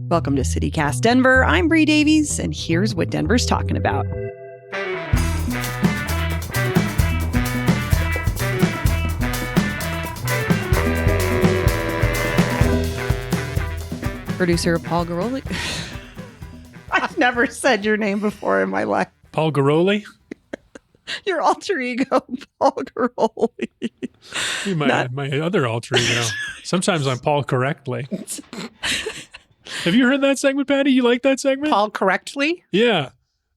Welcome to CityCast Denver. I'm Bree Davies, and here's what Denver's talking about. Producer Paul Garoli. I've never said your name before in my life. Paul Garoli? Your alter ego, Paul Garoli. My other alter ego. Sometimes I'm Paul Correctly. Have you heard that segment, Patty? You like that segment? Paul Correctly? Yeah.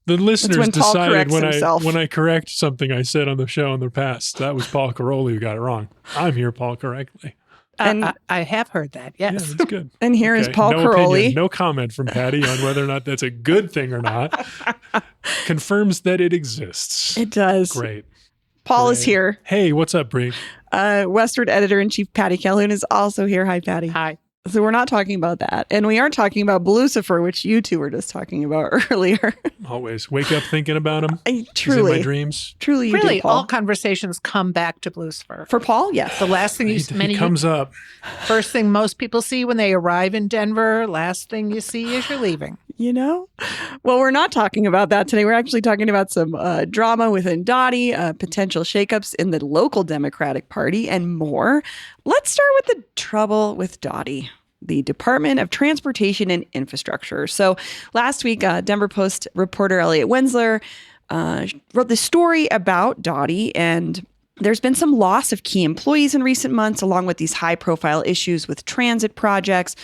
The listeners when Paul decided himself. when I correct something I said on the show in the past, that was Paul Caroli who got it wrong. I'm here, Paul Correctly. And I have heard that, yes. Yeah, that's good. And here is Paul no Caroli. Opinion, no comment from Patty on whether or not that's a good thing or not. Confirms that it exists. It does. Great. Paul Great. is here. Hey, what's up, Bree? Western Editor-in-Chief Patty Calhoun is also here. Hi, Patty. Hi. So we're not talking about that. And we aren't talking about Lucifer, which you two were just talking about earlier. Always wake up thinking about him. Truly. He's in my dreams. Truly, you Really, do, Paul. all conversations come back to Lucifer. For Paul, yes. The last thing He comes up. first thing most people see when they arrive in Denver, last thing you see is you're leaving. You know? Well, we're not talking about that today. We're actually talking about some drama within Dottie, potential shakeups in the local Democratic Party, and more. Let's start with the trouble with Dottie, the Department of Transportation and Infrastructure. So last week, Denver Post reporter Elliot Wenzler wrote this story about Dottie, and there's been some loss of key employees in recent months, along with these high-profile issues with transit projects.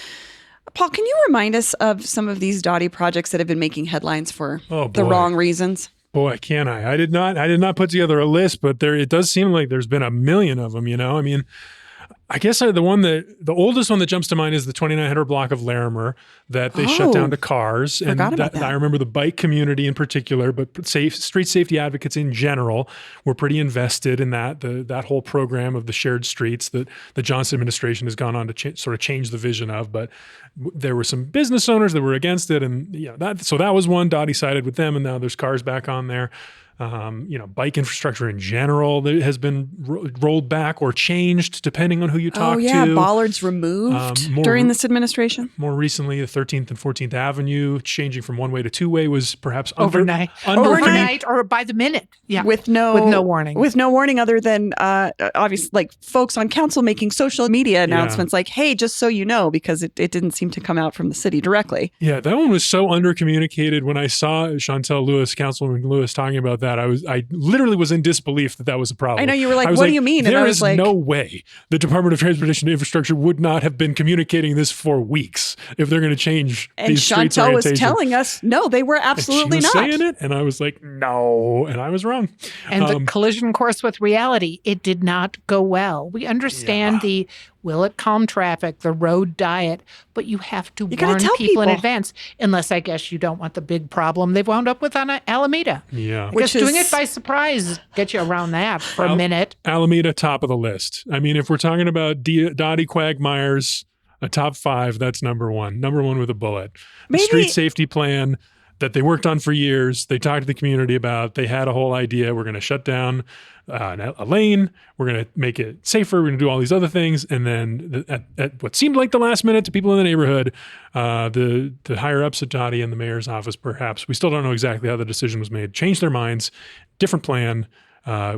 Paul, can you remind us of some of these Dottie projects that have been making headlines for the wrong reasons? Boy, can I? I did not put together a list, but it does seem like there's been a million of them, you know? I mean, I guess the oldest one that jumps to mind is the 2900 block of Larimer that they shut down to cars. And about that. I remember the bike community in particular, but street safety advocates in general were pretty invested in that whole program of the shared streets that the Johnson administration has gone on to sort of change the vision of. But there were some business owners that were against it. And so that was one. Dottie sided with them, and now there's cars back on there. Bike infrastructure in general that has been rolled back or changed depending on who you talk to. Bollards removed during this administration. More recently, the 13th and 14th Avenue changing from one-way to two-way was perhaps Overnight or by the minute. Yeah. With no warning. With no warning other than obviously like folks on council making social media announcements like, hey, just so you know, because it didn't seem to come out from the city directly. Yeah, that one was so undercommunicated. When I saw Chantel Lewis, Councilwoman Lewis, talking about that, I literally was in disbelief that was a problem. I know, you were like, what do you mean? And I was like, no way the Department of Transportation and Infrastructure would not have been communicating this for weeks if they're going to change these streets' Chantel orientation. was telling us, no, they were absolutely not. She was saying it, and I was like, no, and I was wrong. And the collision course with reality, it did not go well. We understand will it calm traffic, the road diet, but you have to warn people in advance, unless I guess you don't want the big problem they've wound up with on Alameda. Yeah. Because doing it by surprise get you around that for a minute. Alameda, top of the list. I mean, if we're talking about Dottie Quagmire's a top 5, that's number one. Number one with a bullet. The street safety plan that they worked on for years, they talked to the community about, they had a whole idea, we're going to shut down a lane, we're going to make it safer, we're going to do all these other things, and then at what seemed like the last minute to people in the neighborhood, the higher-ups at Dottie and the mayor's office, perhaps, we still don't know exactly how the decision was made, changed their minds, different plan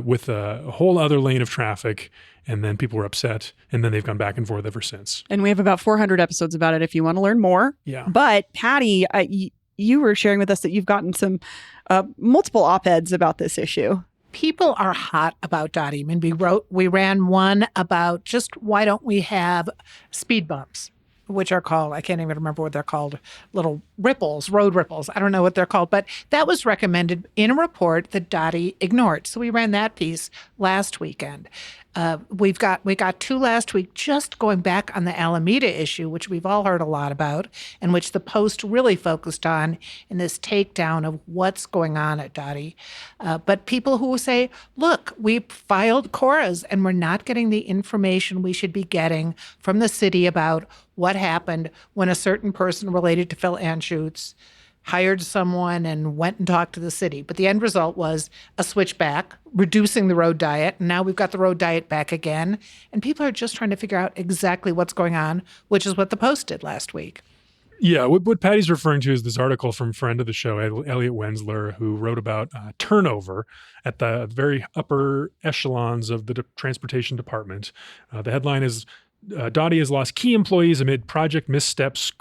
with a whole other lane of traffic, and then people were upset, and then they've gone back and forth ever since. And we have about 400 episodes about it if you want to learn more. Yeah. But Patty, you were sharing with us that you've gotten some multiple op-eds about this issue. People are hot about Dottie. I mean, we ran one about just why don't we have speed bumps, which are called, I can't even remember what they're called, little ripples, road ripples. I don't know what they're called, but that was recommended in a report that Dottie ignored. So we ran that piece last weekend. We got 2 last week, just going back on the Alameda issue, which we've all heard a lot about, and which the Post really focused on in this takedown of what's going on at Dottie. But people who say, look, we filed CORAs and we're not getting the information we should be getting from the city about what happened when a certain person related to Phil Anschutz hired someone and went and talked to the city. But the end result was a switchback, reducing the road diet. And now we've got the road diet back again. And people are just trying to figure out exactly what's going on, which is what the Post did last week. Yeah, what Patty's referring to is this article from friend of the show, Elliot Wensler, who wrote about turnover at the very upper echelons of the transportation department. The headline is, Dottie has lost key employees amid project missteps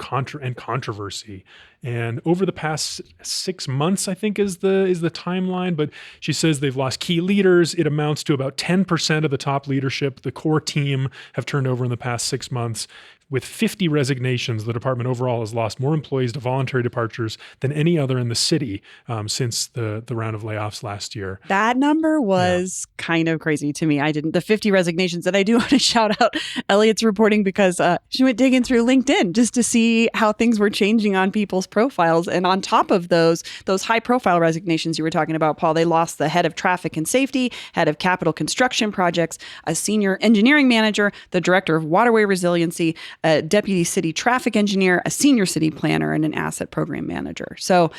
and controversy. And over the past 6 months, I think is the timeline, but she says they've lost key leaders. It amounts to about 10% of the top leadership. The core team have turned over in the past 6 months. With 50 resignations, the department overall has lost more employees to voluntary departures than any other in the city since the round of layoffs last year. That number was kind of crazy to me. The 50 resignations, and I do want to shout out Elliot's reporting because she went digging through LinkedIn just to see how things were changing on people's profiles. And on top of those high profile resignations you were talking about, Paul, they lost the head of traffic and safety, head of capital construction projects, a senior engineering manager, the director of waterway resiliency, a deputy city traffic engineer, a senior city planner, and an asset program manager. So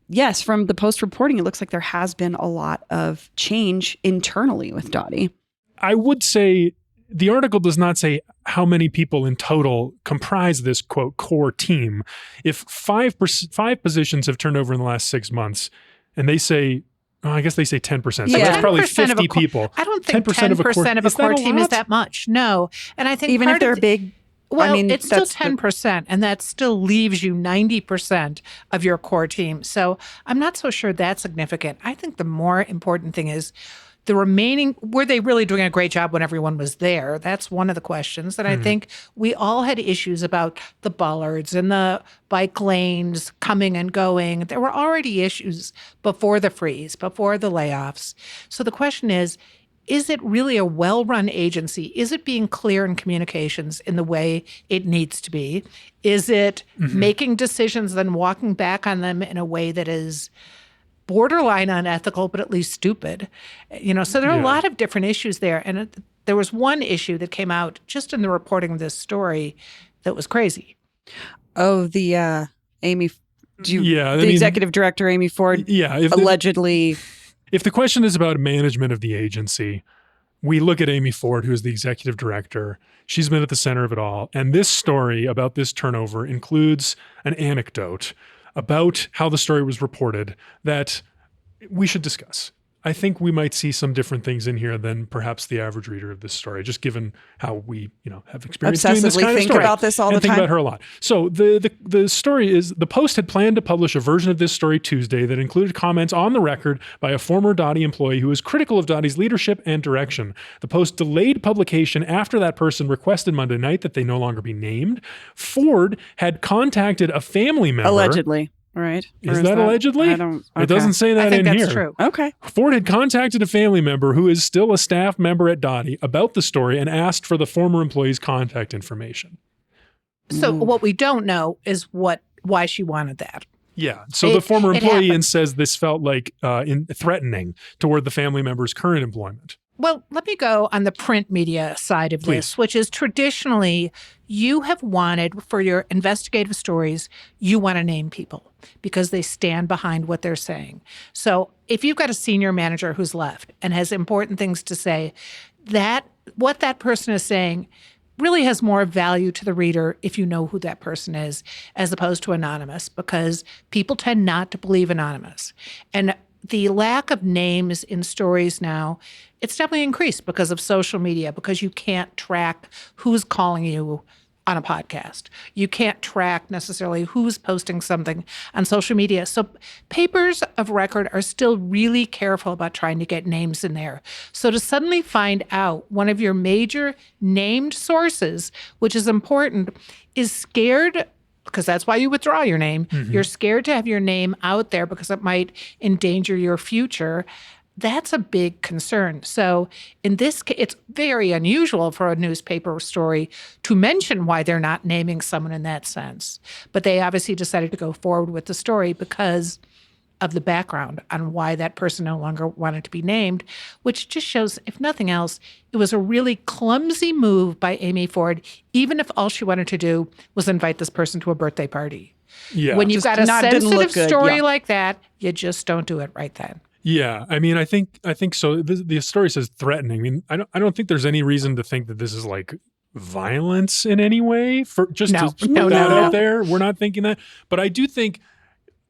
yes, from the Post reporting, it looks like there has been a lot of change internally with Dottie. I would say the article does not say how many people in total comprise this, quote, core team. If five positions have turned over in the last 6 months, and they say, I guess they say 10%. So that's probably 50 people. I don't think 10% of a core team is that much. No. And I think even if they're big, well, it's still 10%, and that still leaves you 90% of your core team. So I'm not so sure that's significant. I think the more important thing is the remaining, were they really doing a great job when everyone was there? That's one of the questions. And I think we all had issues about the bollards and the bike lanes coming and going. There were already issues before the freeze, before the layoffs. So the question is it really a well-run agency? Is it being clear in communications in the way it needs to be? Is it making decisions then walking back on them in a way that is borderline unethical, but at least stupid? So there are a lot of different issues there. And there was one issue that came out just in the reporting of this story that was crazy. Oh, the Amy, executive director, Amy Ford, allegedly... If the question is about management of the agency, we look at Amy Ford, who is the executive director. She's been at the center of it all. And this story about this turnover includes an anecdote about how the story was reported that we should discuss. I think we might see some different things in here than perhaps the average reader of this story, just given how we, have experienced doing this kind of think story. about this all the time. Think about her a lot. So the story is, the Post had planned to publish a version of this story Tuesday that included comments on the record by a former Dottie employee who was critical of Dottie's leadership and direction. The Post delayed publication after that person requested Monday night that they no longer be named. Ford had contacted a family member. Allegedly. Right. Is that allegedly? I don't. Okay. It doesn't say that in here. I think that's true. Okay. Ford had contacted a family member who is still a staff member at Dottie about the story and asked for the former employee's contact information. So what we don't know is why she wanted that. Yeah. So the former employee says this felt like threatening toward the family member's current employment. Well, let me go on the print media side of this, which is traditionally you have wanted, for your investigative stories, you want to name people because they stand behind what they're saying. So if you've got a senior manager who's left and has important things to say, that what that person is saying really has more value to the reader if you know who that person is, as opposed to anonymous, because people tend not to believe anonymous. And the lack of names in stories now, it's definitely increased because of social media, because you can't track who's calling you on a podcast. You can't track necessarily who's posting something on social media. So papers of record are still really careful about trying to get names in there. So to suddenly find out one of your major named sources, which is important, is scared, because that's why you withdraw your name. You're scared to have your name out there because it might endanger your future. That's a big concern. So in this case, it's very unusual for a newspaper story to mention why they're not naming someone in that sense. But they obviously decided to go forward with the story because of the background on why that person no longer wanted to be named, which just shows, if nothing else, it was a really clumsy move by Amy Ford, even if all she wanted to do was invite this person to a birthday party. Yeah. When you've got a sensitive story like that, you just don't do it right then. Yeah, I mean, I think so. The story says threatening. I mean, I don't think there's any reason to think that this is like violence in any way for just No. to put No, that no, out no. there. We're not thinking that. But I do think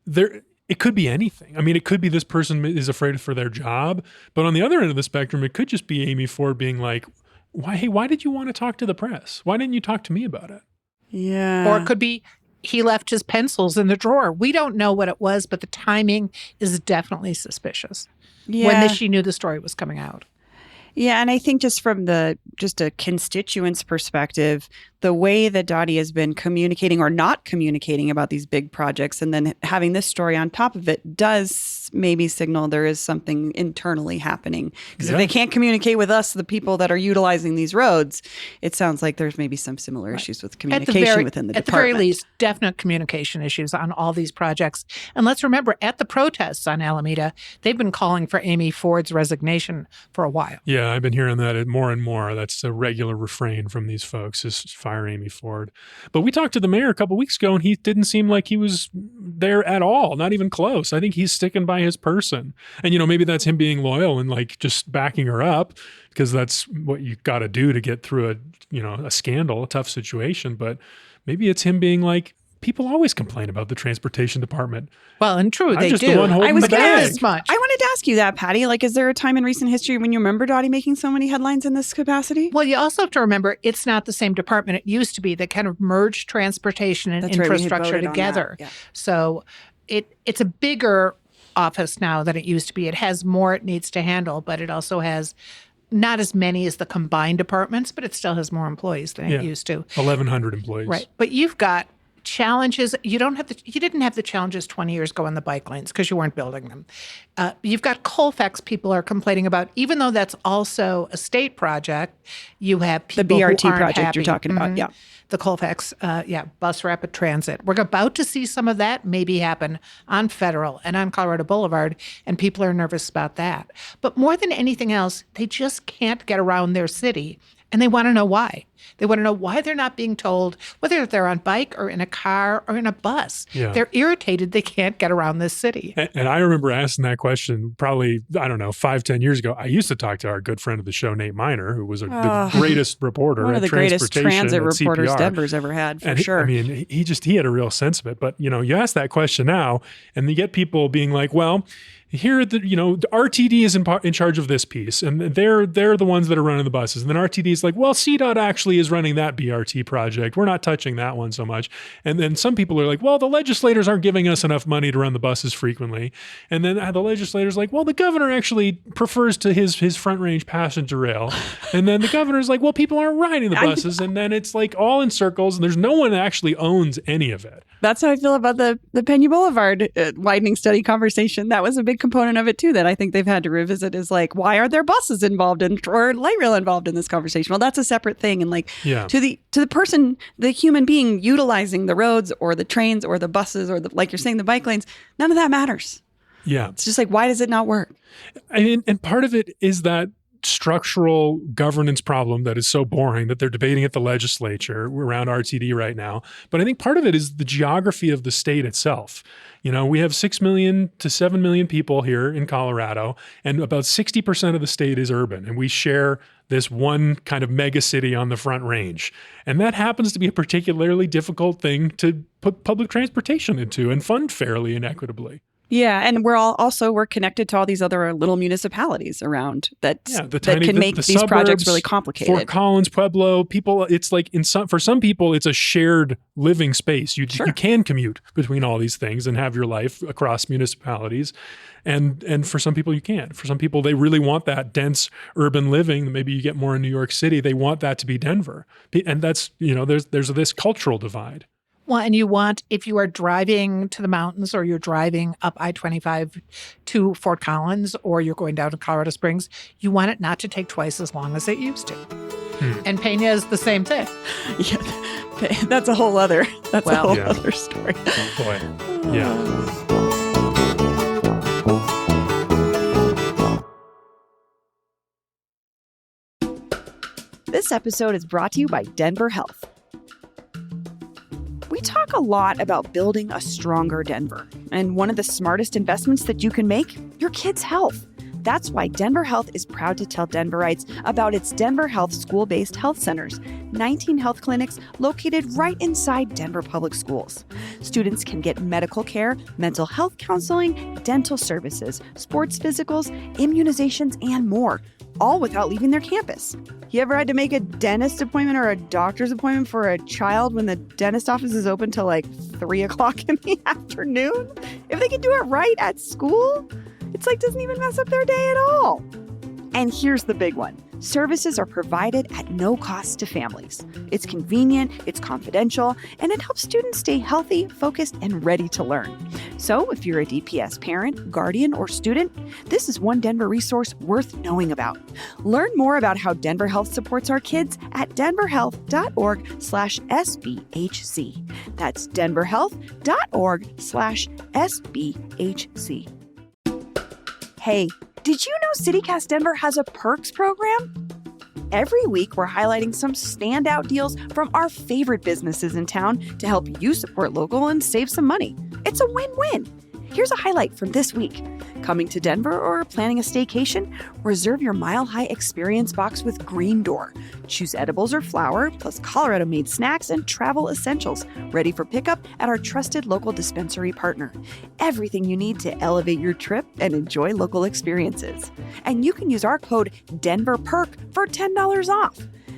it could be anything. I mean, it could be this person is afraid for their job. But on the other end of the spectrum, it could just be Amy Ford being like, why did you want to talk to the press? Why didn't you talk to me about it? Yeah. Or it could be he left his pencils in the drawer. We don't know what it was, but the timing is definitely suspicious when she knew the story was coming out. Yeah, and I think just from a constituent's perspective, the way that Dottie has been communicating or not communicating about these big projects and then having this story on top of it does maybe signal there is something internally happening. Because if they can't communicate with us, the people that are utilizing these roads, it sounds like there's maybe some similar issues with communication within the department. At the very least, definite communication issues on all these projects. And let's remember, at the protests on Alameda, they've been calling for Amy Ford's resignation for a while. Yeah, I've been hearing that more and more. That's a regular refrain from these folks is fire Amy Ford. But we talked to the mayor a couple weeks ago, and he didn't seem like he was there at all, not even close. I think he's sticking by his person. And, maybe that's him being loyal and like just backing her up because that's what you got to do to get through a scandal, a tough situation. But maybe it's him being like, people always complain about the transportation department. Well, and true, they just do. The one holding the bag. I wanted to ask you that, Patty. Like, is there a time in recent history when you remember Dottie making so many headlines in this capacity? Well, you also have to remember it's not the same department it used to be that kind of merged transportation and infrastructure together. Yeah. So it's a bigger office now than it used to be. It has more it needs to handle, but it also has not as many as the combined departments, but it still has more employees than it used to. 1,100 employees. Right. But you've got challenges. You didn't have the challenges 20 years ago on the bike lanes because you weren't building them. You've got Colfax people are complaining about, even though that's also a state project, you have people the BRT who aren't project happy. you're talking about. Yeah. The Colfax, bus rapid transit. We're about to see some of that maybe happen on Federal and on Colorado Boulevard, and people are nervous about that. But more than anything else, they just can't get around their city, and they want to know why. They want to know why they're not being told, whether they're on bike or in a car or in a bus. Yeah. They're irritated they can't get around this city. And I remember asking that question probably, 5-10 years ago. I used to talk to our good friend of the show, Nate Miner, who was the greatest reporter one of the greatest transit reporters CPR. Denver's ever had, for sure. He had a real sense of it. But, you ask that question now, and you get people being like, well, here, the RTD is in charge of this piece, and they're the ones that are running the buses. And then RTD is like, well, CDOT actually is running that BRT project. We're not touching that one so much. And then some people are like, well, the legislators aren't giving us enough money to run the buses frequently. And then the legislator's like, well, the governor actually prefers to his front range passenger rail. And then the governor's like, well, people aren't riding the buses. And then it's like all in circles, and there's no one that actually owns any of it. That's how I feel about the Pena Boulevard widening study conversation. That was a big component of it too that I think they've had to revisit is like, why are there buses involved or light rail involved in this conversation? Well, that's a separate thing. And to the person, the human being utilizing the roads or the trains or the buses or like you're saying, the bike lanes, none of that matters. Yeah. It's just like, why does it not work? And part of it is that structural governance problem that is so boring that they're debating at the legislature around RTD right now. But I think part of it is the geography of the state itself. We have 6 million to 7 million people here in Colorado, and about 60% of the state is urban. And we share this one kind of mega city on the Front Range. And that happens to be a particularly difficult thing to put public transportation into and fund fairly and equitably. Yeah, and we're connected to all these other little municipalities around that can make these suburbs, projects really complicated. Fort Collins, Pueblo, people, it's like for some people, it's a shared living space. You can commute between all these things and have your life across municipalities. And for some people, you can't. For some people, they really want that dense urban living. Maybe you get more in New York City. They want that to be Denver. And that's, there's this cultural divide. Well, and you want, if you are driving to the mountains or you're driving up I-25 to Fort Collins or you're going down to Colorado Springs, you want it not to take twice as long as it used to. And Pena is the same thing. Yeah, that's a whole other story. Oh, boy. Yeah. This episode is brought to you by Denver Health. We talk a lot about building a stronger Denver, and one of the smartest investments that you can make, your kids' health. That's why Denver Health is proud to tell Denverites about its Denver Health school-based health centers, 19 health clinics located right inside Denver Public Schools. Students can get medical care, mental health counseling, dental services, sports physicals, immunizations, and more, all without leaving their campus. You ever had to make a dentist appointment or a doctor's appointment for a child when the dentist office is open till like 3 o'clock in the afternoon? If they can do it right at school, it's like doesn't even mess up their day at all. And here's the big one. Services are provided at no cost to families. It's convenient, it's confidential, and it helps students stay healthy, focused, and ready to learn. So if you're a DPS parent, guardian, or student, this is one Denver resource worth knowing about. Learn more about how Denver Health supports our kids at denverhealth.org/SBHC. That's denverhealth.org/SBHC. Hey, did you know CityCast Denver has a perks program? Every week, we're highlighting some standout deals from our favorite businesses in town to help you support local and save some money. It's a win-win. Here's a highlight from this week. Coming to Denver or planning a staycation? Reserve your Mile High Experience box with Green Door. Choose edibles or flour, plus Colorado-made snacks and travel essentials, ready for pickup at our trusted local dispensary partner. Everything you need to elevate your trip and enjoy local experiences. And you can use our code DENVERPERK for $10 off.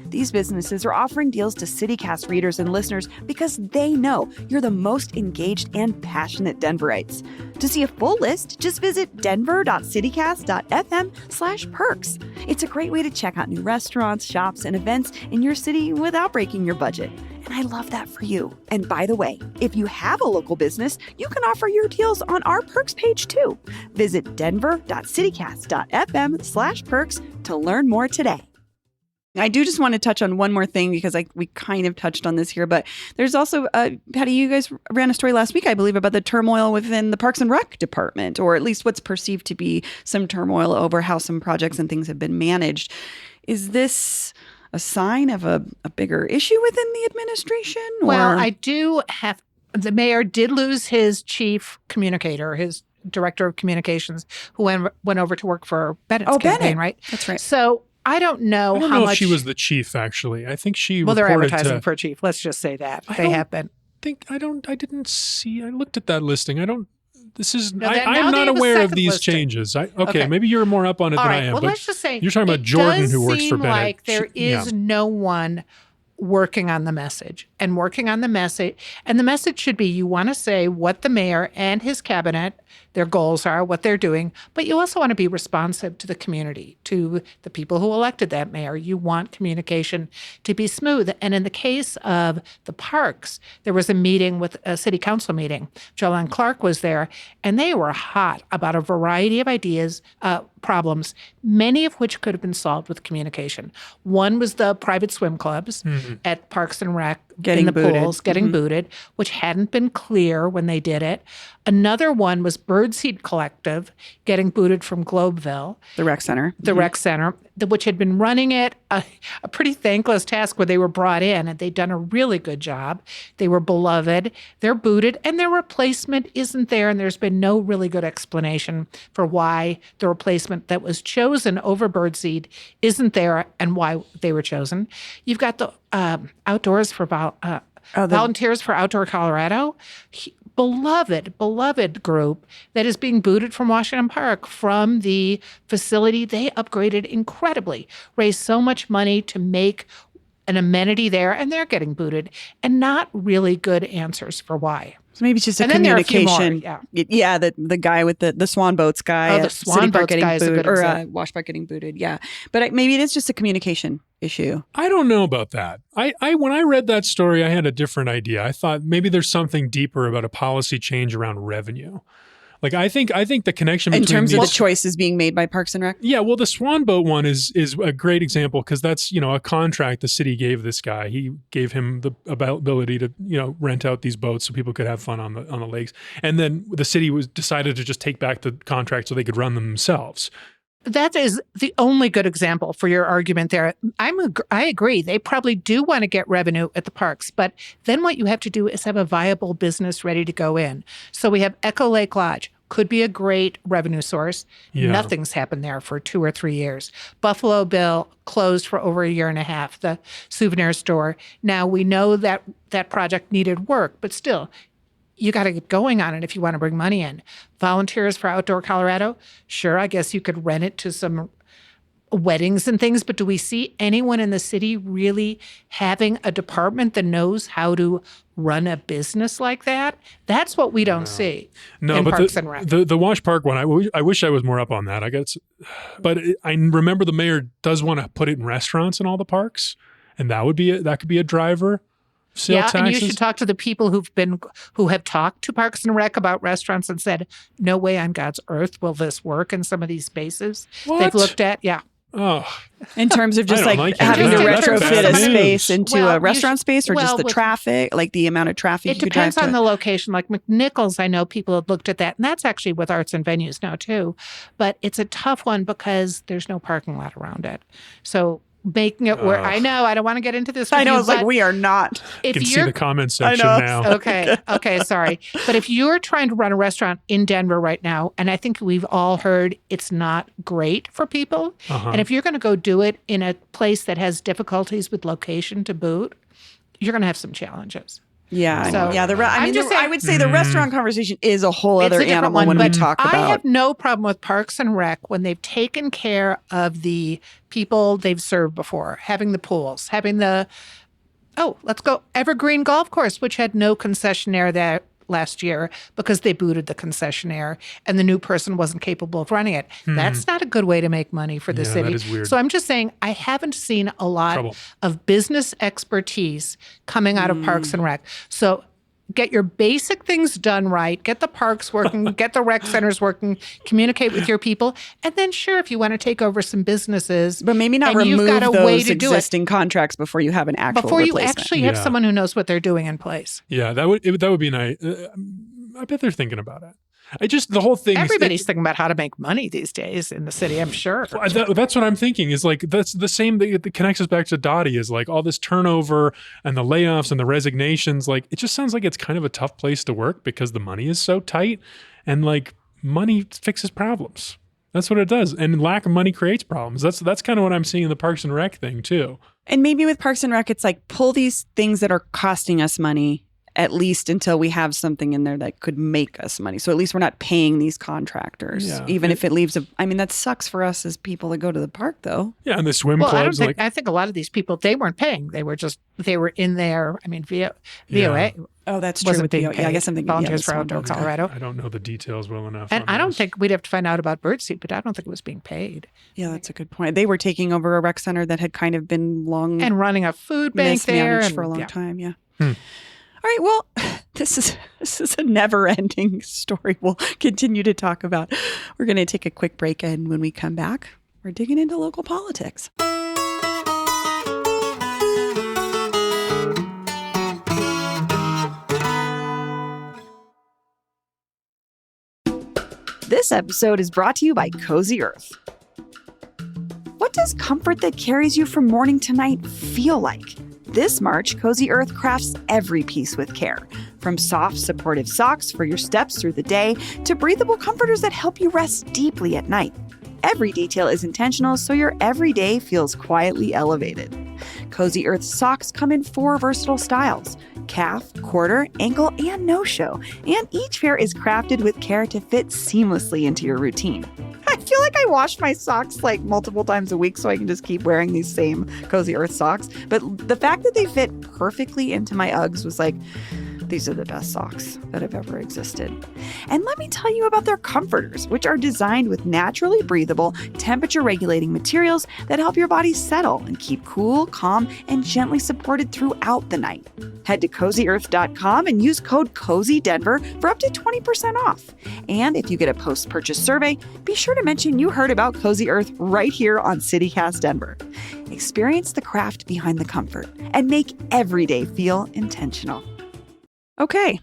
These businesses are offering deals to CityCast readers and listeners because they know you're the most engaged and passionate Denverites. To see a full list, just visit denver.citycast.fm/perks. It's a great way to check out new restaurants, shops, and events in your city without breaking your budget. And I love that for you. And by the way, if you have a local business, you can offer your deals on our perks page too. Visit denver.citycast.fm/perks to learn more today. I do just want to touch on one more thing because we kind of touched on this here, but there's also, Patty, you guys ran a story last week, I believe, about the turmoil within the Parks and Rec department, or at least what's perceived to be some turmoil over how some projects and things have been managed. Is this a sign of a bigger issue within the administration? Or? Well, the mayor did lose his chief communicator, his director of communications, who went over to work for Bennett's campaign, right? That's right. So I don't know how much. If she was the chief, actually. I think she they're reported advertising for a chief. Let's just say that. They have been. I didn't see. I looked at that listing. I'm now not they have a aware of second these listing. changes. Okay, maybe you're more up on it than I am. Well, but let's just say you're talking about Jordan, who works for Bennett. Like there is no one working on the message and the message should be, you want to say what the mayor and his cabinet, their goals are, what they're doing, but you also want to be responsive to the community, to the people who elected that mayor. You want communication to be smooth. And in the case of the parks, there was a meeting with a city council meeting. Jolene Clark was there, and they were hot about a variety of ideas, problems, many of which could have been solved with communication. One was the private swim clubs at Parks and Rec, getting in the booted. pools, getting booted, which hadn't been clear when they did it. Another one was Birdseed Collective getting booted from Globeville. The rec center. Rec center, which had been running it, a pretty thankless task where they were brought in and they'd done a really good job. They were beloved. They're booted and their replacement isn't there. And there's been no really good explanation for why the replacement that was chosen over Birdseed isn't there and why they were chosen. You've got the Volunteers for Outdoor Colorado. Beloved group that is being booted from Washington Park, from the facility they upgraded incredibly, raised so much money to make an amenity there, and they're getting booted, and not really good answers for why. So maybe it's just a and then communication. There are a few more, yeah, the guy with the Swan Boats guy. The Swan Boats guy is a good example. Wash Park getting booted. Yeah, but maybe it is just a communication issue. I don't know about that. I when I read that story, I had a different idea. I thought maybe there's something deeper about a policy change around revenue. Like I think the connection between in terms of the choices being made by Parks and Rec. Yeah, well, the Swan Boat one is a great example because that's a contract the city gave this guy. He gave him the ability to rent out these boats so people could have fun on the lakes, and then the city decided to just take back the contract so they could run them themselves. That is the only good example for your argument there. I agree. They probably do want to get revenue at the parks, but then what you have to do is have a viable business ready to go in. So we have Echo Lake Lodge. could be a great revenue source. Yeah. Nothing's happened there for 2 or 3 years. Buffalo Bill closed for over a year and a half, the souvenir store. Now, we know that that project needed work, but still, you got to get going on it if you want to bring money in. Volunteers for Outdoor Colorado, sure, I guess you could rent it to some weddings and things, but do we see anyone in the city really having a department that knows how to run a business like that? That's what we don't see in but Parks and Rec. the Wash Park one, I wish I was more up on that. I guess, but I remember the mayor does want to put it in restaurants in all the parks, and that could be a driver. Sale taxes. And you should talk to the people who have talked to Parks and Rec about restaurants and said, no way on God's earth will this work in some of these spaces. What? They've looked at, Oh, in terms of just I don't like like having to that. That's retrofit bad a space news. into a restaurant space, or just the with- traffic, like the amount of traffic It you could drive depends on to the location. Like McNichols, I know people have looked at that, and that's actually with arts and venues now too. But it's a tough one because there's no parking lot around it. So making it where I know I don't want to get into this. I know you, it's like but we are not. you if can see you're the comment section know. now. okay, sorry. But if you're trying to run a restaurant in Denver right now, and I think we've all heard it's not great for people, and if you're going to go do it in a place that has difficulties with location to boot, you're going to have some challenges. Yeah, So, yeah. I'm just saying- I would say the restaurant conversation is a whole It's other a different animal one, when we but talk I about. have no problem with Parks and Rec when they've taken care of the people they've served before, having the pools, having let's go Evergreen Golf Course, which had no concessionaire there last year because they booted the concessionaire and the new person wasn't capable of running it. That's not a good way to make money for the Yeah, city. that is weird. So I'm just saying I haven't seen a lot Trouble. of business expertise coming out of Parks and Rec. So get your basic things done right, get the parks working, get the rec centers working, communicate with your people, and then sure, if you want to take over some businesses, but maybe not and you've remove got a way those to do it existing contracts before you have an actual before you replacement. actually have Yeah. someone who knows what they're doing in place. Yeah, that would be nice. I bet they're thinking about it. The whole thing. Everybody's thinking about how to make money these days in the city, I'm sure. That's what I'm thinking. Is like that's the same thing that connects us back to Dottie. Is like all this turnover and the layoffs and the resignations. Like it just sounds like it's kind of a tough place to work because the money is so tight, and like money fixes problems. That's what it does, and lack of money creates problems. That's kind of what I'm seeing in the Parks and Rec thing too. And maybe with Parks and Rec, it's like pull these things that are costing us money, at least until we have something in there that could make us money. So at least we're not paying these contractors, Yeah. even if it leaves that sucks for us as people that go to the park, though. Yeah, and the swim Well, clubs. I think a lot of these people, they weren't paying. They were in there. I mean, VOA. Oh, that's true. Wasn't With being the, paid. yeah, I guess I'm thinking Volunteers for this one. Outdoor Okay. Colorado. I don't know the details well enough. And on I don't those. think we'd have to find out about Birdseed, but I don't think it was being paid. Yeah, that's a good point. They were taking over a rec center that had kind of been long And running a food bank there. mismanaged And, for a long yeah. time. Yeah. All right. Well, this is a never-ending story we'll continue to talk about. We're going to take a quick break, and when we come back, we're digging into local politics. This episode is brought to you by Cozy Earth. What does comfort that carries you from morning to night feel like? This March, Cozy Earth crafts every piece with care. From soft, supportive socks for your steps through the day to breathable comforters that help you rest deeply at night. Every detail is intentional, so your everyday feels quietly elevated. Cozy Earth socks come in 4 versatile styles: calf, quarter, ankle, and no-show. And each pair is crafted with care to fit seamlessly into your routine. I feel like I wash my socks like multiple times a week so I can just keep wearing these same Cozy Earth socks. But the fact that they fit perfectly into my Uggs was like, these are the best socks that have ever existed. And let me tell you about their comforters, which are designed with naturally breathable, temperature-regulating materials that help your body settle and keep cool, calm, and gently supported throughout the night. Head to CozyEarth.com and use code COZYDenver for up to 20% off. And if you get a post-purchase survey, be sure to mention you heard about Cozy Earth right here on CityCast Denver. Experience the craft behind the comfort and make every day feel intentional. Okay,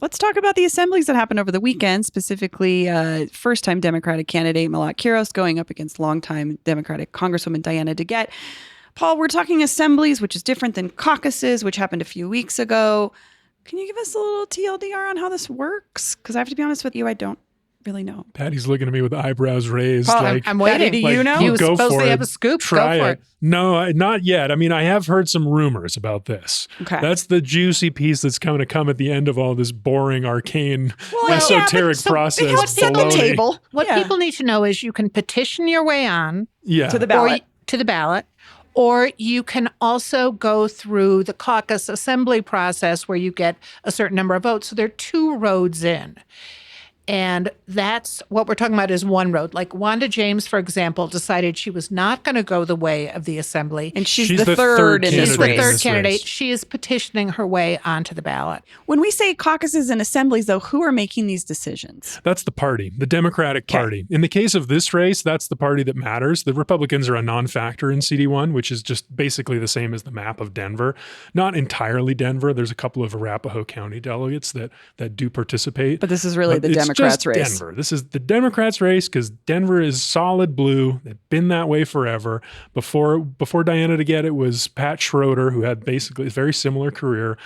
let's talk about the assemblies that happened over the weekend, specifically first-time Democratic candidate Malat Quiros going up against longtime Democratic Congresswoman Diana DeGette. Paul, we're talking assemblies, which is different than caucuses, which happened a few weeks ago. Can you give us a little TLDR on how this works? Because I have to be honest with you, I don't really know. Patty's looking at me with eyebrows raised. Well, like, I'm waiting. Patty, do you know? You go supposedly for have it. a scoop. Try Go for it. No, not yet. I mean, I have heard some rumors about this. Okay. That's the juicy piece that's going to come at the end of all this boring, arcane, Well, esoteric so process. It helps set the baloney. table. What Yeah. people need to know is you can petition your way on Yeah. To the or ballot. to the ballot, or you can also go through the caucus assembly process where you get a certain number of votes. So there are two roads in. And that's what we're talking about is one road. Like Wanda James, for example, decided she was not going to go the way of the assembly. And she's She's the the third third in candidate this She's the in third this candidate. race. She is petitioning her way onto the ballot. When we say caucuses and assemblies, though, who are making these decisions? That's the party, the Democratic Party. In the case of this race, that's the party that matters. The Republicans are a non-factor in CD1, which is just basically the same as the map of Denver. Not entirely Denver. There's a couple of Arapahoe County delegates that do participate. But this is really But the it's Democrats' just race. Denver. This is the Democrats' race because Denver is solid blue. They've been that way forever. Before Diana DeGette, it was Pat Schroeder, who had basically a very similar career.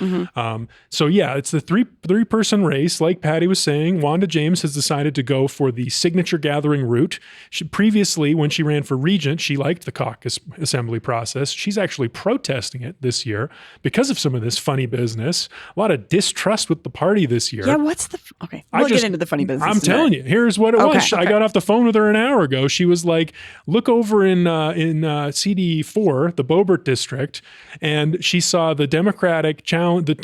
So yeah, it's the three-person race. Like Patty was saying, Wanda James has decided to go for the signature gathering route. Previously, when she ran for regent, she liked the caucus assembly process. She's actually protesting it this year because of some of this funny business. A lot of distrust with the party this year. Yeah, what's the... Okay, we'll get into the funny business. I'm telling you, here's what it was. I okay. got off the phone with her an hour ago. She was like, look over in CD4, the Boebert district, and she saw the Democratic candidates,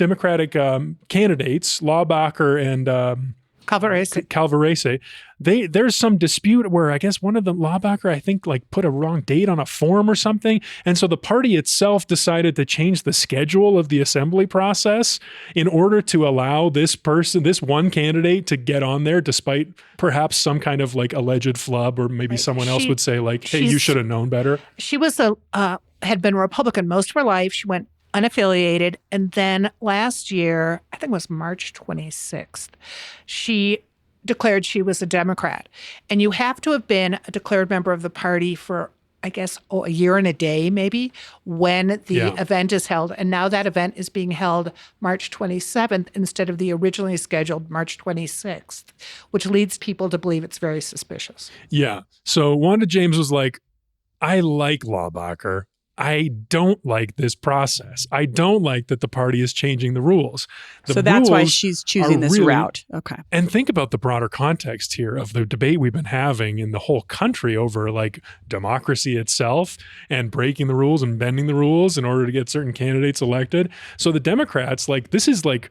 Laubacher and Calvarese. There's some dispute where I guess one of them, Laubacher, I think like put a wrong date on a form or something. And so the party itself decided to change the schedule of the assembly process in order to allow this one candidate to get on there despite perhaps some kind of like alleged flub, or maybe someone else would say like, hey, you should have known better. She was had been a Republican most of her life. She went unaffiliated. And then last year, I think it was March 26th, she declared she was a Democrat. And you have to have been a declared member of the party for, I guess, a year and a day, maybe, when the event is held. And now that event is being held March 27th instead of the originally scheduled March 26th, which leads people to believe it's very suspicious. Yeah. So Wanda James was like, I like Laubacher. I don't like this process. I don't like that the party is changing the rules. So that's why she's choosing this route. Okay. And think about the broader context here of the debate we've been having in the whole country over like democracy itself and breaking the rules and bending the rules in order to get certain candidates elected. So the Democrats, like, this is like,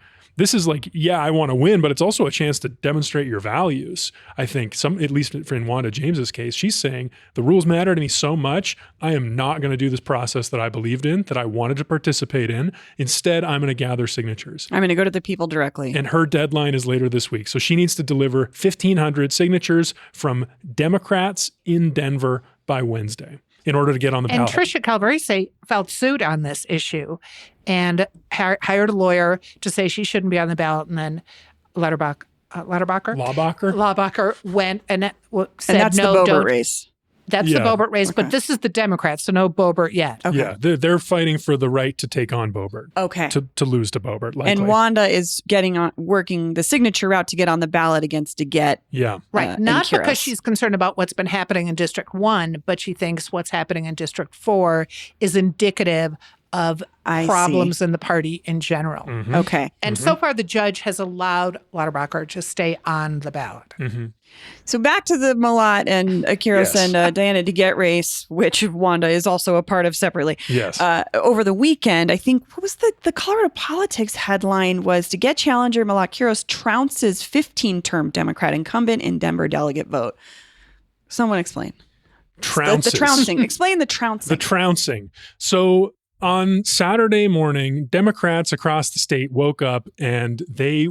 yeah, I want to win, but it's also a chance to demonstrate your values. I think at least in Wanda James's case, she's saying the rules matter to me so much. I am not going to do this process that I believed in, that I wanted to participate in. Instead, I'm going to gather signatures. I'm going to go to the people directly. And her deadline is later this week. So she needs to deliver 1,500 signatures from Democrats in Denver by Wednesday in order to get on the ballot. And Tricia Calvarese filed suit on this issue and hired a lawyer to say she shouldn't be on the ballot. And then Laubacher went and said, and that's no, the Boebert don't. race. That's the Boebert race, but this is the Democrats, so no Boebert yet. Okay. Yeah, they're fighting for the right to take on Boebert. Okay. To lose to Boebert, likely. And Wanda is working the signature route to get on the ballot against DeGette. Yeah. Right. Not because she's concerned about what's been happening in District 1, but she thinks what's happening in District 4 is indicative of problems in the party in general. Mm-hmm. Okay. And so far, the judge has allowed Laubacher to stay on the ballot. Mm-hmm. So back to the Malat and Akiros and Diana DeGette race, which Wanda is also a part of separately. Yes. Over the weekend, I think, what was the Colorado Politics headline was DeGette challenger Malat Akiros trounces 15-term Democrat incumbent in Denver delegate vote. Someone explain. Trounces. The trouncing. Explain the trouncing. The trouncing. So on Saturday morning, Democrats across the state woke up and they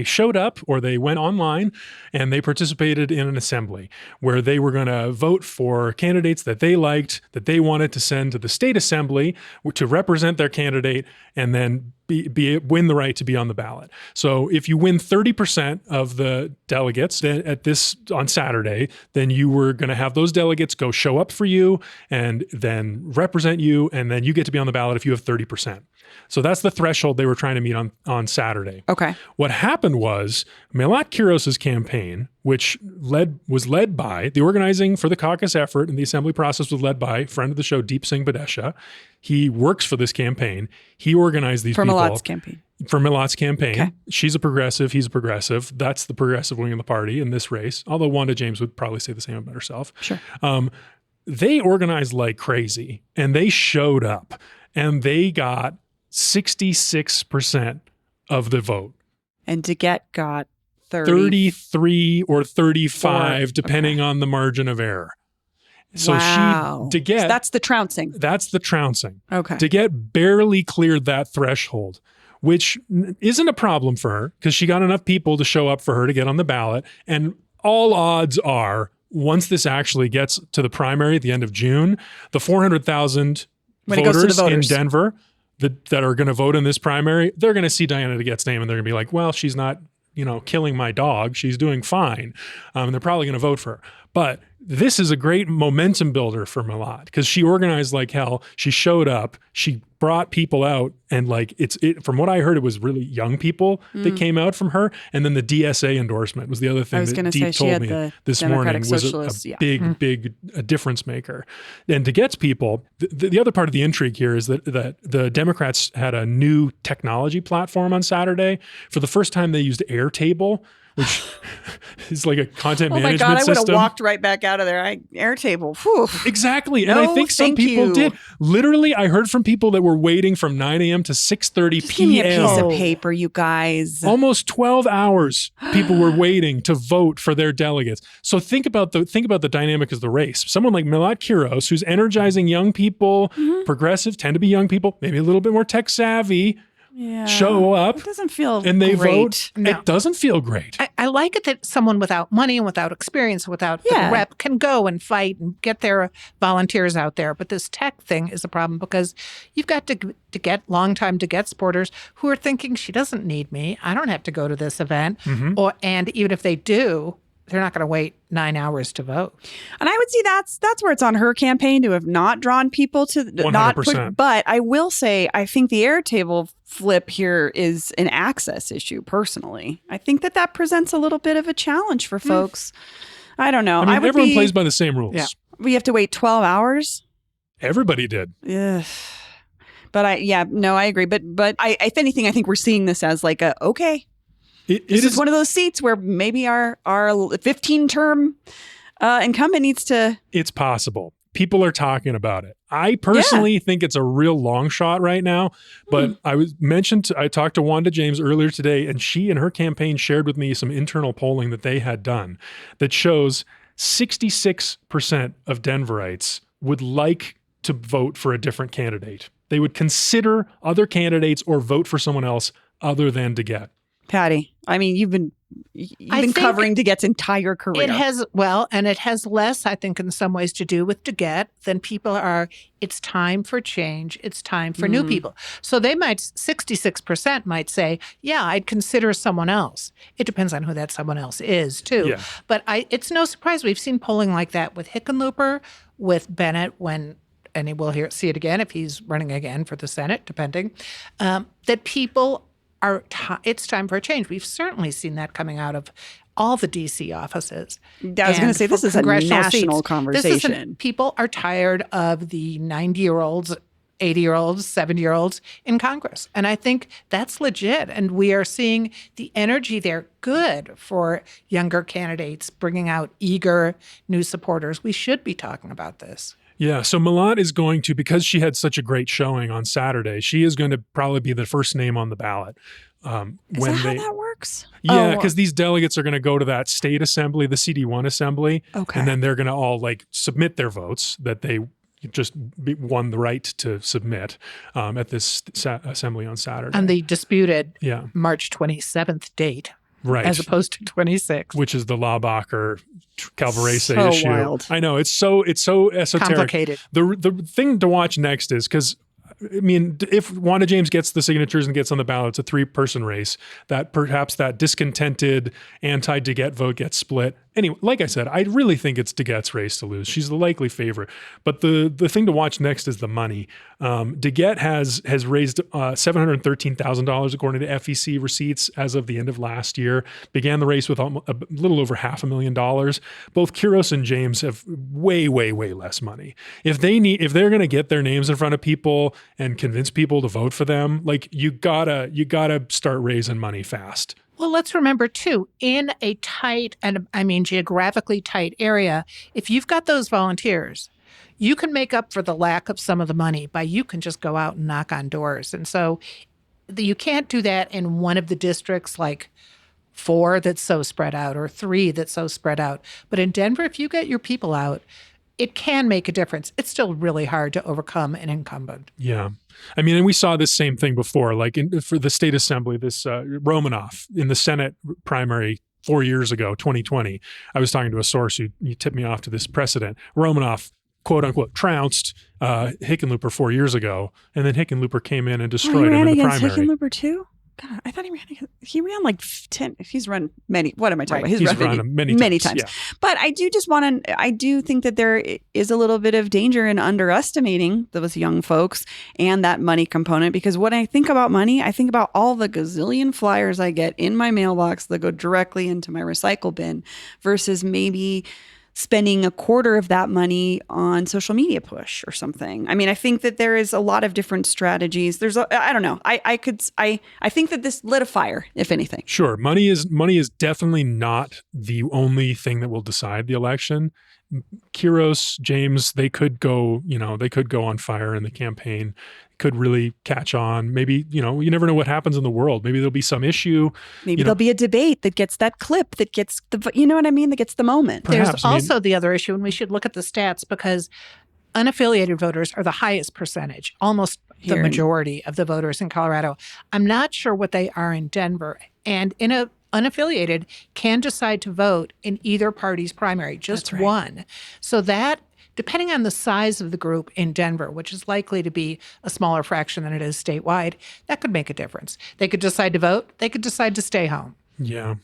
showed up, or they went online and they participated in an assembly where they were going to vote for candidates that they liked, that they wanted to send to the state assembly to represent their candidate and then win the right to be on the ballot. So if you win 30% of the delegates on Saturday, then you were going to have those delegates go show up for you and then represent you, and then you get to be on the ballot if you have 30%. So that's the threshold they were trying to meet on Saturday. Okay. What happened was Malat Kiros's campaign which was led by the organizing for the caucus effort and the assembly process was led by friend of the show, Deep Singh Badesha. He works for this campaign. He organized these people. Malat's campaign. For Malat's campaign. Okay. She's a progressive. He's a progressive. That's the progressive wing of the party in this race. Although Wanda James would probably say the same about herself. Sure. They organized like crazy and they showed up and they got 66% of the vote. And DeGette got 33 or 35, depending on the margin of error. So wow. So that's the trouncing. That's the trouncing. Okay. DeGette barely cleared that threshold, which isn't a problem for her because she got enough people to show up for her to get on the ballot. And all odds are, once this actually gets to the primary at the end of June, the 400,000 voters in Denver that are going to vote in this primary, they're going to see Diana DeGette's name and they're going to be like, well, she's not, killing my dog. She's doing fine. They're probably going to vote for her. But this is a great momentum builder for Malat because she organized like hell. She showed up. She brought people out, and from what I heard, it was really young people that came out from her. And then the DSA endorsement was the other thing that Deep told me this morning was a big difference maker. And DeGette's people, the other part of the intrigue here is that the Democrats had a new technology platform on Saturday. For the first time, they used Airtable, which is like a content management system. Oh my God, I would have walked right back out of there. Airtable. Whew. Exactly. And I think some people did. Literally, I heard from people that were waiting from 9 a.m. to 6:30 p.m. Give me a piece of paper, you guys. Almost 12 hours people were waiting to vote for their delegates. So think about the dynamic of the race. Someone like Milat Kiros, who's energizing young people, progressive, tend to be young people, maybe a little bit more tech savvy, show up. It doesn't feel and they great. Vote. No. It doesn't feel great. I like it that someone without money and without experience, without the rep, can go and fight and get their volunteers out there. But this tech thing is a problem because you've got to get longtime DeGette supporters who are thinking she doesn't need me. I don't have to go to this event. And even if they do, they're not going to wait 9 hours to vote. And I would see that's where it's on her campaign to have not drawn people to 100%. not put, but I will say I think the Airtable flip here is an access issue personally. I think that presents a little bit of a challenge for folks. I don't know. I mean, everyone plays by the same rules. Yeah. We have to wait 12 hours. Everybody did. Yeah. But I agree. But if anything, I think we're seeing this as like this is one of those seats where maybe our 15-term incumbent needs to... It's possible. People are talking about it. I personally think it's a real long shot right now, but I talked to Wanda James earlier today, and she and her campaign shared with me some internal polling that they had done that shows 66% of Denverites would like to vote for a different candidate. They would consider other candidates or vote for someone else other than DeGette. Patty, I mean, you've been covering DeGette's entire career. It has less, I think, in some ways to do with DeGette than people are. It's time for change. It's time for new people. So 66% might say, yeah, I'd consider someone else. It depends on who that someone else is, too. Yeah. But it's no surprise. We've seen polling like that with Hickenlooper, with Bennett and we'll see it again if he's running again for the Senate, depending, that people it's time for a change. We've certainly seen that coming out of all the D.C. offices. I was going to say, this is a national conversation. People are tired of the 90-year-olds, 80-year-olds, 70-year-olds in Congress. And I think that's legit. And we are seeing the energy there good for younger candidates, bringing out eager new supporters. We should be talking about this. Yeah, so Malat is going to, because she had such a great showing on Saturday, she is going to probably be the first name on the ballot. Is that how that works? Yeah, because these delegates are going to go to that state assembly, the CD1 assembly, and then they're going to all submit their votes that they just won the right to submit at this assembly on Saturday. On the disputed March 27th date. Right. As opposed to 26. Which is the Laubacher Calvarese so issue. Wild. I know. It's so esoteric. Complicated. The thing to watch next is because, I mean, if Wanda James gets the signatures and gets on the ballot, it's a 3-person race, that perhaps that discontented anti-DeGette vote gets split. Anyway, like I said, I really think it's DeGette's race to lose. She's the likely favorite. But the thing to watch next is the money. DeGette has raised $713,000 according to FEC receipts as of the end of last year. Began the race with a little over $500,000. Both Quiros and James have way less money. If they're going to get their names in front of people and convince people to vote for them, like you gotta start raising money fast. Well, let's remember, too, in a tight, and I mean geographically tight area, if you've got those volunteers, you can make up for the lack of some of the money by you can just go out and knock on doors. And so you can't do that in one of the districts like 4 that's so spread out or 3 that's so spread out. But in Denver, if you get your people out, it can make a difference. It's still really hard to overcome an incumbent. Yeah. I mean, and we saw this same thing before, like for the state assembly, this Romanoff in the Senate primary 4 years ago, 2020. I was talking to a source who tipped me off to this precedent. Romanoff, quote unquote, trounced Hickenlooper 4 years ago. And then Hickenlooper came in and destroyed him in the primary. Hickenlooper too? God, I thought he ran like 10. He's run many. What am I talking about? He's run many times. Yeah. But I do think that there is a little bit of danger in underestimating those young folks and that money component, because when I think about money, I think about all the gazillion flyers I get in my mailbox that go directly into my recycle bin versus maybe spending a quarter of that money on social media push or something. I mean, I think that there is a lot of different strategies. I don't know. I think that this lit a fire, if anything. Sure. Money is definitely not the only thing that will decide the election. Quiros, James, they could go on fire in the campaign, could really catch on. Maybe, you never know what happens in the world. Maybe there'll be some issue. Maybe there'll be a debate that gets that clip, that gets the, you know what I mean? That gets the moment. Perhaps. There's also the other issue, and we should look at the stats because unaffiliated voters are the highest percentage, almost the majority of the voters in Colorado. I'm not sure what they are in Denver. And unaffiliated can decide to vote in either party's primary, just one. So that, depending on the size of the group in Denver, which is likely to be a smaller fraction than it is statewide, that could make a difference. They could decide to vote. They could decide to stay home. Yeah.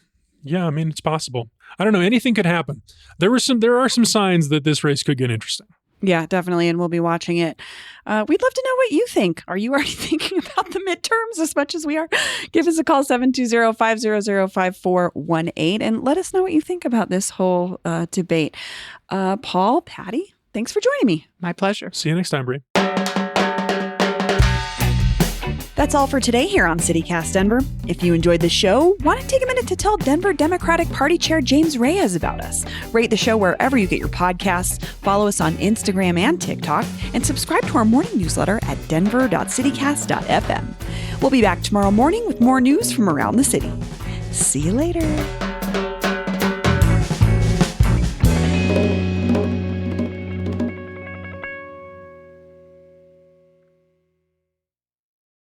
Yeah, I mean, it's possible. I don't know. Anything could happen. There are some signs that this race could get interesting. Yeah, definitely. And we'll be watching it. We'd love to know what you think. Are you already thinking about the midterms as much as we are? Give us a call, 720-500-5418, and let us know what you think about this whole debate. Paul, Patty, thanks for joining me. My pleasure. See you next time, Bree. That's all for today here on CityCast Denver. If you enjoyed the show, why don't you take a minute to tell Denver Democratic Party Chair James Reyes about us? Rate the show wherever you get your podcasts, follow us on Instagram and TikTok, and subscribe to our morning newsletter at denver.citycast.fm. We'll be back tomorrow morning with more news from around the city. See you later.